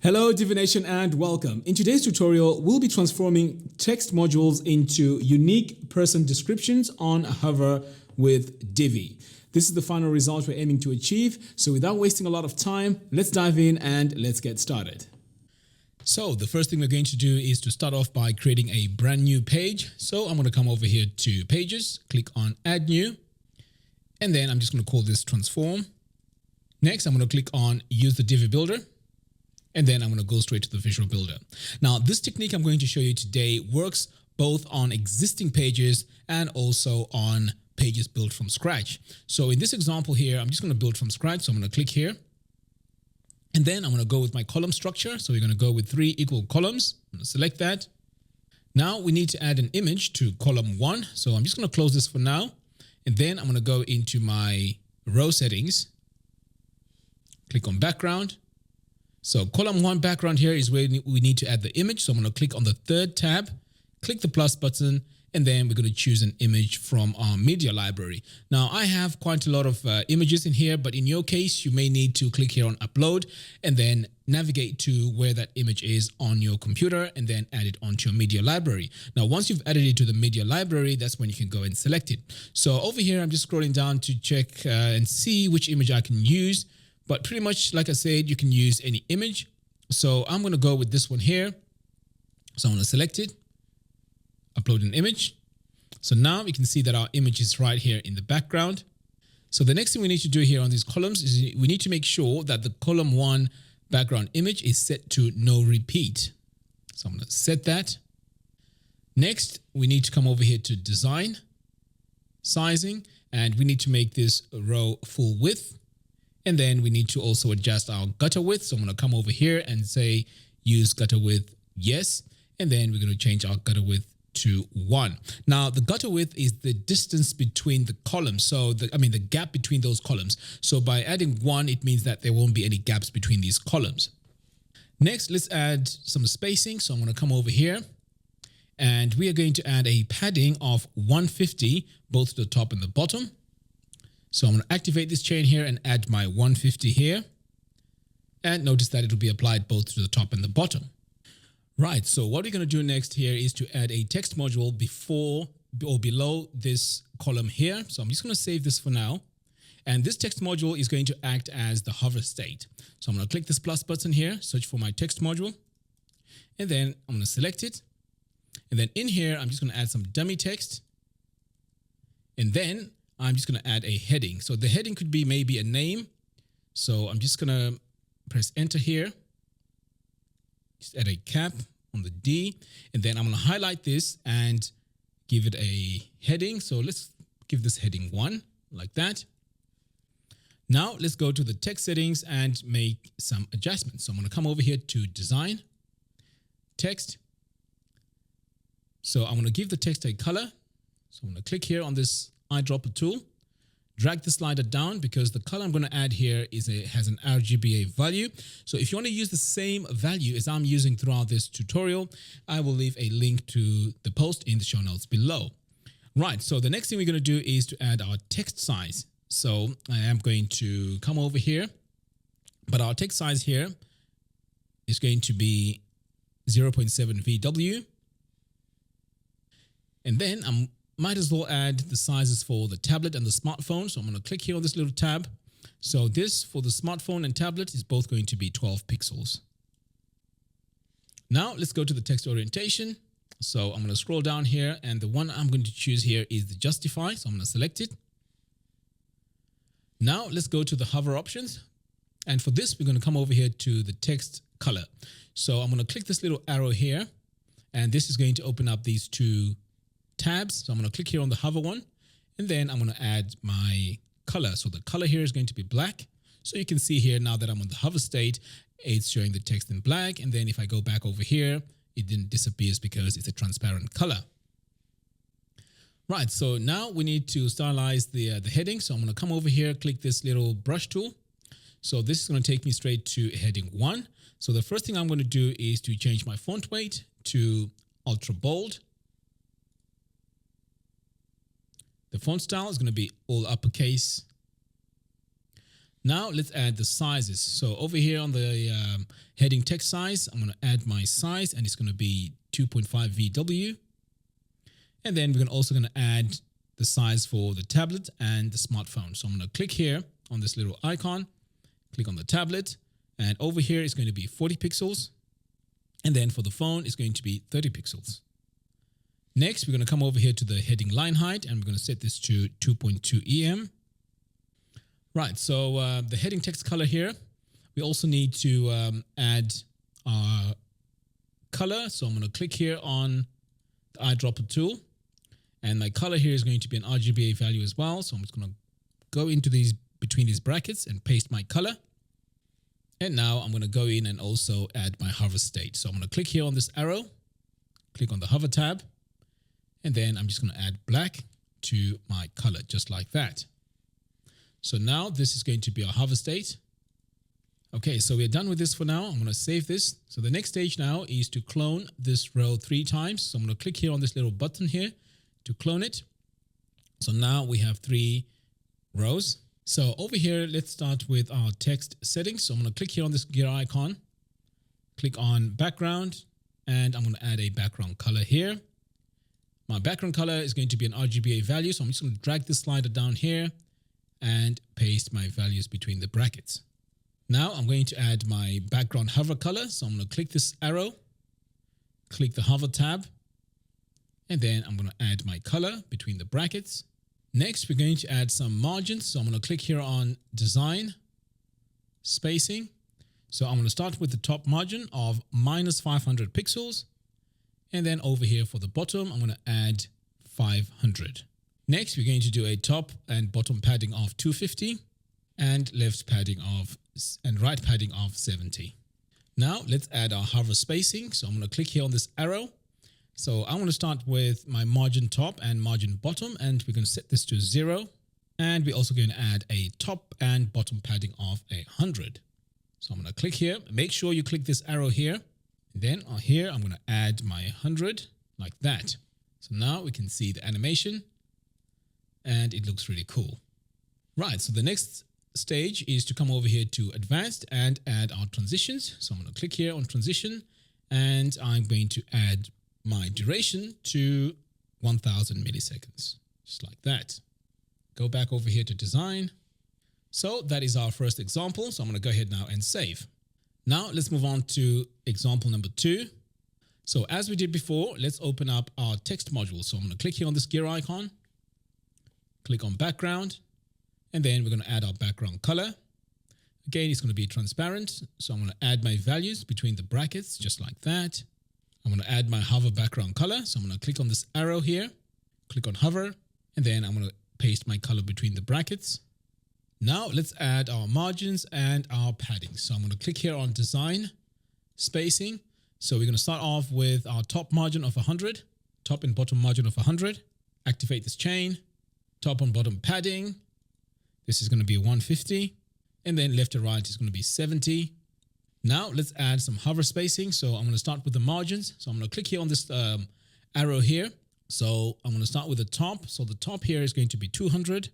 Hello Divination and welcome. In today's tutorial, we'll be transforming text modules into unique person descriptions on Hover with Divi. This is the final result we're aiming to achieve. So without wasting a lot of time, let's dive in and let's get started. So the first thing we're going to do is to start off by creating a brand new page. So I'm going to come over here to Pages, click on Add New, and then I'm just going to call this Transform. Next, I'm going to click on Use the Divi Builder. And then I'm going to go straight to the Visual Builder. Now, this technique I'm going to show you today works both on existing pages and also on pages built from scratch. So in this example here, I'm just going to build from scratch. So I'm going to click here. And then I'm going to go with my column structure. So we're going to go with 3 equal columns. I'm going to select that. Now we need to add an image to column 1. So I'm just going to close this for now. And then I'm going to go into my row settings. Click on background. So column 1 background here is where we need to add the image. So I'm going to click on the third tab, click the plus button, and then we're going to choose an image from our media library. Now I have quite a lot of images in here, but in your case, you may need to click here on upload and then navigate to where that image is on your computer and then add it onto your media library. Now, once you've added it to the media library, that's when you can go and select it. So over here, I'm just scrolling down to check and see which image I can use. But pretty much, like I said, you can use any image. So I'm going to go with this one here. So I'm going to select it, upload an image. So now we can see that our image is right here in the background. So the next thing we need to do here on these columns is we need to make sure that the column 1 background image is set to no repeat. So I'm going to set that. Next, we need to come over here to design, sizing, and we need to make this row full width. And then we need to also adjust our gutter width. So I'm going to come over here and say use gutter width yes. And then we're going to change our gutter width to 1. Now the gutter width is the distance between the columns. So the gap between those columns. So by adding 1, it means that there won't be any gaps between these columns. Next, let's add some spacing. So I'm going to come over here and we are going to add a padding of 150, both to the top and the bottom. So I'm going to activate this chain here and add my 150 here. And notice that it will be applied both to the top and the bottom. Right, so what we're going to do next here is to add a text module before or below this column here. So I'm just going to save this for now. And this text module is going to act as the hover state. So I'm going to click this plus button here, search for my text module. And then I'm going to select it. And then in here, I'm just going to add some dummy text. And then I'm just going to add a heading. So the heading could be maybe a name. So I'm just going to press enter here. Just add a cap on the D. And then I'm going to highlight this and give it a heading. So let's give this heading 1 like that. Now let's go to the text settings and make some adjustments. So I'm going to come over here to design, text. So I'm going to give the text a color. So I'm going to click here on this eyedropper tool, drag the slider down because the color I'm going to add here has an RGBA value. So if you want to use the same value as I'm using throughout this tutorial, I will leave a link to the post in the show notes below. Right, so the next thing we're going to do is to add our text size. So I am going to come over here, but our text size here is going to be 0.7 VW. And then I might as well add the sizes for the tablet and the smartphone. So I'm going to click here on this little tab. So this for the smartphone and tablet is both going to be 12 pixels. Now let's go to the text orientation. So I'm going to scroll down here and the one I'm going to choose here is the justify. So I'm going to select it. Now let's go to the hover options. And for this, we're going to come over here to the text color. So I'm going to click this little arrow here and this is going to open up these 2 tabs. So I'm going to click here on the hover one and then I'm going to add my color. So the color here is going to be black. So you can see here now that I'm on the hover state, it's showing the text in black. And then if I go back over here, it then disappears because it's a transparent color. Right. So now we need to stylize the heading. So I'm going to come over here, click this little brush tool. So this is going to take me straight to heading 1. So the first thing I'm going to do is to change my font weight to ultra bold. The font style is going to be all uppercase. Now let's add the sizes. So over here on the heading text size, I'm going to add my size, and it's going to be 2.5 VW. And then we're also going to add the size for the tablet and the smartphone. So I'm going to click here on this little icon, click on the tablet, and over here it's going to be 40 pixels. And then for the phone, it's going to be 30 pixels. Next, we're going to come over here to the heading line height, and we're going to set this to 2.2 EM. Right, so the heading text color here, we also need to add our color. So I'm going to click here on the eyedropper tool, and my color here is going to be an RGBA value as well. So I'm just going to go into between these brackets and paste my color. And now I'm going to go in and also add my hover state. So I'm going to click here on this arrow, click on the hover tab, and then I'm just going to add black to my color, just like that. So now this is going to be our hover state. Okay, so we're done with this for now. I'm going to save this. So the next stage now is to clone this row 3 times. So I'm going to click here on this little button here to clone it. So now we have 3 rows. So over here, let's start with our text settings. So I'm going to click here on this gear icon, click on background, and I'm going to add a background color here. My background color is going to be an RGBA value. So I'm just going to drag this slider down here and paste my values between the brackets. Now I'm going to add my background hover color. So I'm going to click this arrow, click the hover tab, and then I'm going to add my color between the brackets. Next, we're going to add some margins. So I'm going to click here on design, spacing. So I'm going to start with the top margin of -500 pixels. And then over here for the bottom, I'm going to add 500. Next, we're going to do a top and bottom padding of 250 and left padding and right padding of 70. Now let's add our hover spacing. So I'm going to click here on this arrow. So I want to start with my margin top and margin bottom, and we're going to set this to 0. And we're also going to add a top and bottom padding of 100. So I'm going to click here. Make sure you click this arrow here. Then here, I'm going to add my 100 like that. So now we can see the animation and it looks really cool. Right, so the next stage is to come over here to advanced and add our transitions. So I'm going to click here on transition, and I'm going to add my duration to 1000 milliseconds, just like that. Go back over here to design. So that is our first example. So I'm going to go ahead now and save. Now let's move on to example number 2. So as we did before, let's open up our text module. So I'm going to click here on this gear icon, click on background, and then we're going to add our background color. Again, it's going to be transparent. So I'm going to add my values between the brackets, just like that. I'm going to add my hover background color. So I'm going to click on this arrow here, click on hover, and then I'm going to paste my color between the brackets. Now let's add our margins and our padding. So I'm going to click here on design, spacing. So we're going to start off with our top margin of 100, top and bottom margin of 100. Activate this chain, top and bottom padding. This is going to be 150. And then left to right is going to be 70. Now let's add some hover spacing. So I'm going to start with the margins. So I'm going to click here on this arrow here. So I'm going to start with the top. So the top here is going to be 200.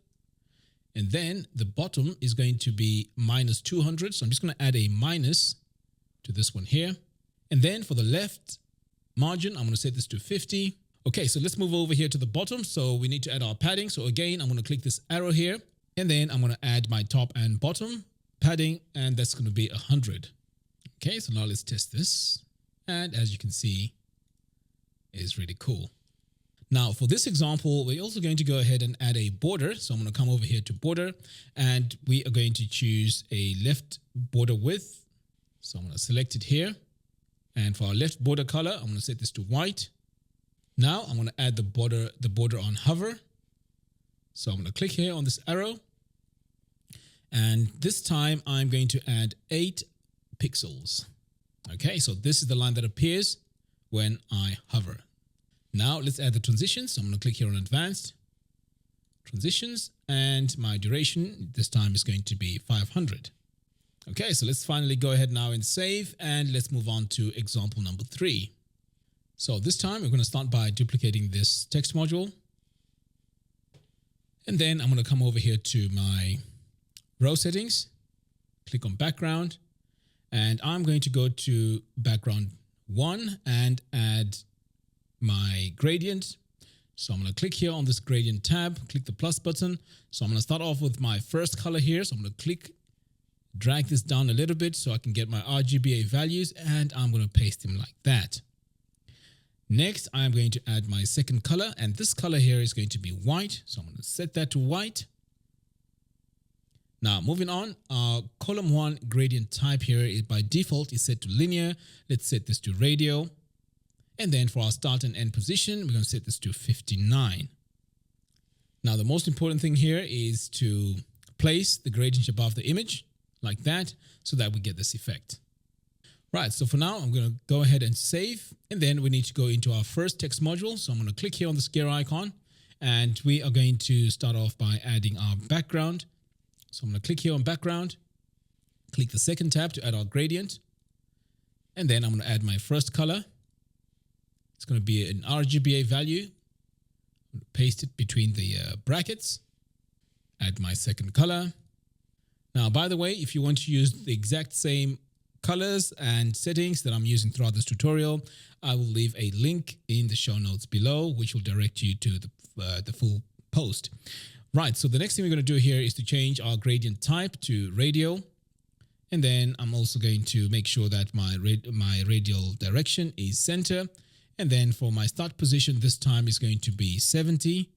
And then the bottom is going to be -200. So I'm just going to add a minus to this one here. And then for the left margin, I'm going to set this to 50. Okay, so let's move over here to the bottom. So we need to add our padding. So again, I'm going to click this arrow here. And then I'm going to add my top and bottom padding. And that's going to be 100. Okay, so now let's test this. And as you can see, it's really cool. Now for this example, we're also going to go ahead and add a border. So I'm going to come over here to border, and we are going to choose a left border width. So I'm going to select it here. And for our left border color, I'm going to set this to white. Now I'm going to add the border on hover. So I'm going to click here on this arrow. And this time I'm going to add 8 pixels. Okay, so this is the line that appears when I hover. Now let's add the transitions. So I'm going to click here on advanced transitions, and my duration this time is going to be 500. Okay, so let's finally go ahead now and save, and let's move on to example number 3. So this time we're going to start by duplicating this text module. And then I'm going to come over here to my row settings, click on background, and I'm going to go to background 1 and add my gradient. So I'm going to click here on this gradient tab, click the plus button. So I'm going to start off with my first color here. So I'm going to drag this down a little bit so I can get my RGBA values, and I'm going to paste them like that. Next, I'm going to add my second color, and this color here is going to be white. So I'm going to set that to white. Now, moving on, our column 1 gradient type here is by default is set to linear. Let's set this to radial. And then for our start and end position, we're going to set this to 59. Now, the most important thing here is to place the gradient above the image like that so that we get this effect. Right, so for now, I'm going to go ahead and save. And then we need to go into our first text module. So I'm going to click here on the gear icon, and we are going to start off by adding our background. So I'm going to click here on background, click the second tab to add our gradient. And then I'm going to add my first color. It's going to be an RGBA value. I'm going to paste it between the brackets. Add my second color. Now, by the way, if you want to use the exact same colors and settings that I'm using throughout this tutorial, I will leave a link in the show notes below, which will direct you to the full post. Right, so the next thing we're going to do here is to change our gradient type to radial. And then I'm also going to make sure that my radial direction is center. And then for my start position, this time is going to be 70.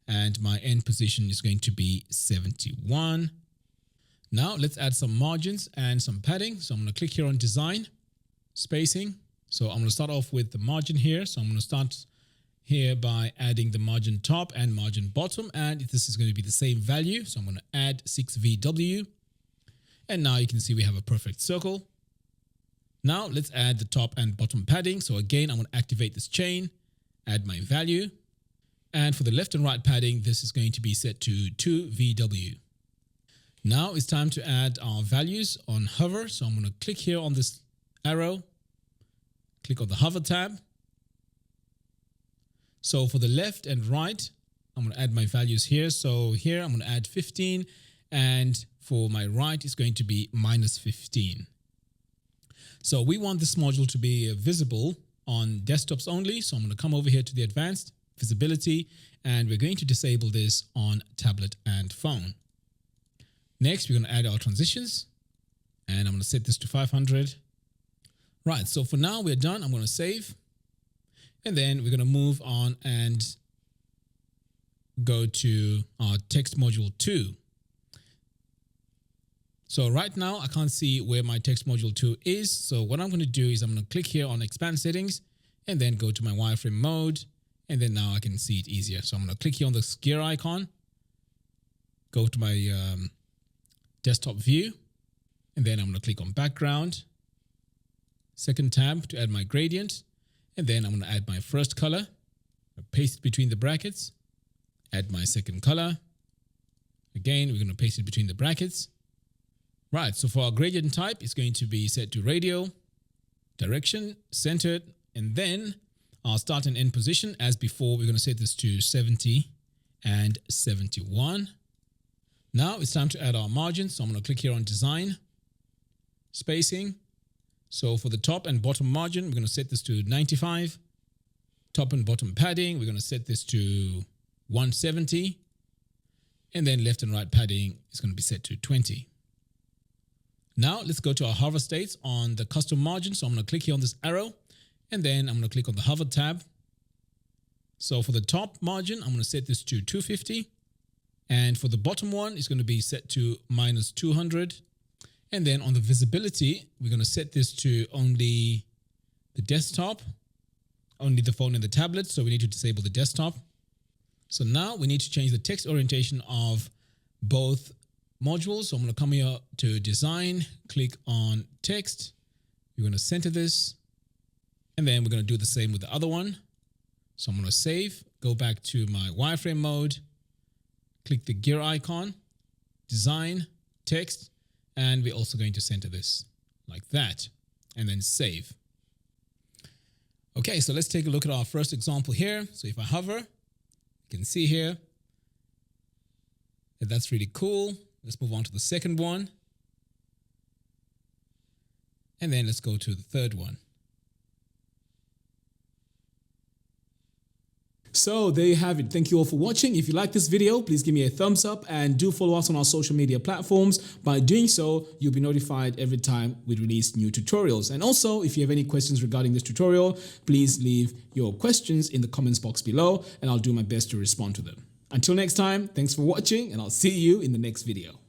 And my end position is going to be 71. Now let's add some margins and some padding. So I'm going to click here on design, spacing. So I'm going to start off with the margin here. So I'm going to start here by adding the margin top and margin bottom. And this is going to be the same value. So I'm going to add 6 VW. And now you can see we have a perfect circle. Now let's add the top and bottom padding. So again, I'm going to activate this chain, add my value. And for the left and right padding, this is going to be set to 2 VW. Now it's time to add our values on hover. So I'm going to click here on this arrow, click on the hover tab. So for the left and right, I'm going to add my values here. So here I'm going to add 15, and for my right, it's going to be minus 15. So we want this module to be visible on desktops only. So I'm going to come over here to the advanced visibility, and we're going to disable this on tablet and phone. Next, we're going to add our transitions, and I'm going to set this to 500. Right, so for now we're done. I'm going to save, and then we're going to move on and go to our text module 2. So right now I can't see where my text module 2 is. So what I'm going to do is I'm going to click here on expand settings and then go to my wireframe mode. And then now I can see it easier. So I'm going to click here on the gear icon, go to my desktop view, and then I'm going to click on background, second tab to add my gradient. And then I'm going to add my first color, paste it between the brackets, add my second color. Again, we're going to paste it between the brackets. Right, so for our gradient type, it's going to be set to radial, direction, centered, and then our start and end position. As before, we're going to set this to 70 and 71. Now it's time to add our margins. So I'm going to click here on design, spacing. So for the top and bottom margin, we're going to set this to 95. Top and bottom padding, we're going to set this to 170. And then left and right padding is going to be set to 20. Now let's go to our hover states on the custom margin. So I'm going to click here on this arrow, and then I'm going to click on the hover tab. So for the top margin, I'm going to set this to 250. And for the bottom one, it's going to be set to minus 200. And then on the visibility, we're going to set this to only the desktop, only the phone and the tablet. So we need to disable the desktop. So now we need to change the text orientation of both modules. So I'm going to come here to design, click on text. We're going to center this, and then we're going to do the same with the other one. So I'm going to save, go back to my wireframe mode, click the gear icon, design, text, and we're also going to center this like that, and then save. Okay, so let's take a look at our first example here. So if I hover, you can see here that that's really cool. Let's move on to the second one. And then let's go to the third one. So there you have it. Thank you all for watching. If you like this video, please give me a thumbs up and do follow us on our social media platforms. By doing so, you'll be notified every time we release new tutorials. And also, if you have any questions regarding this tutorial, please leave your questions in the comments box below and I'll do my best to respond to them. Until next time, thanks for watching and I'll see you in the next video.